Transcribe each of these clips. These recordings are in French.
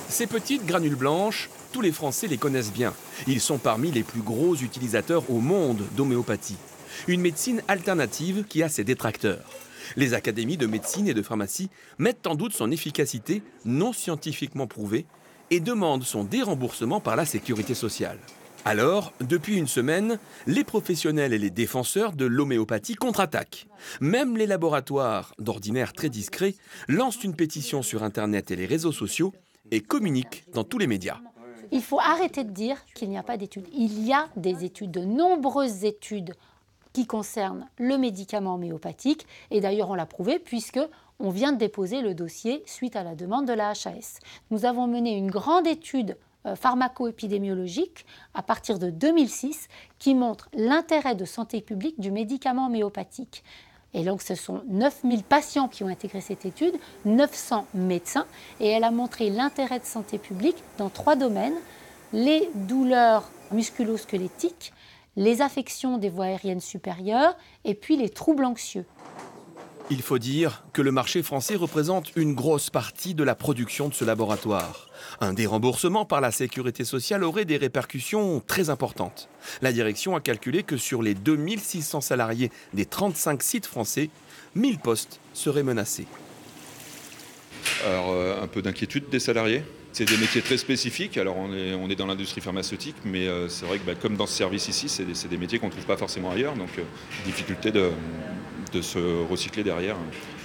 Ces petites granules blanches, tous les Français les connaissent bien. Ils sont parmi les plus gros utilisateurs au monde d'homéopathie. Une médecine alternative qui a ses détracteurs. Les académies de médecine et de pharmacie mettent en doute son efficacité non scientifiquement prouvée et demandent son déremboursement par la sécurité sociale. Alors, depuis une semaine, les professionnels et les défenseurs de l'homéopathie contre-attaquent. Même les laboratoires, d'ordinaire très discrets, lancent une pétition sur Internet et les réseaux sociaux et communiquent dans tous les médias. Il faut arrêter de dire qu'il n'y a pas d'études. Il y a des études, de nombreuses études qui concernent le médicament homéopathique. Et d'ailleurs, on l'a prouvé puisque on vient de déposer le dossier suite à la demande de la HAS. Nous avons mené une grande étude pharmaco-épidémiologique à partir de 2006 qui montre l'intérêt de santé publique du médicament homéopathique. Et donc ce sont 9000 patients qui ont intégré cette étude, 900 médecins, et elle a montré l'intérêt de santé publique dans 3 domaines: les douleurs musculo-squelettiques, les affections des voies aériennes supérieures et puis les troubles anxieux. Il faut dire que le marché français représente une grosse partie de la production de ce laboratoire. Un déremboursement par la sécurité sociale aurait des répercussions très importantes. La direction a calculé que sur les 2600 salariés des 35 sites français, 1000 postes seraient menacés. Alors, un peu d'inquiétude des salariés. C'est des métiers très spécifiques. Alors, on est dans l'industrie pharmaceutique, mais c'est vrai que comme dans ce service ici, c'est des métiers qu'on ne trouve pas forcément ailleurs. Donc, difficulté de se recycler derrière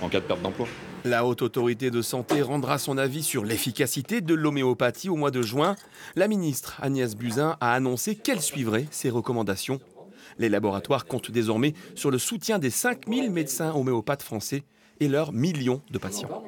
en cas de perte d'emploi. La Haute Autorité de Santé rendra son avis sur l'efficacité de l'homéopathie au mois de juin. La ministre Agnès Buzyn a annoncé qu'elle suivrait ses recommandations. Les laboratoires comptent désormais sur le soutien des 5000 médecins homéopathes français et leurs millions de patients.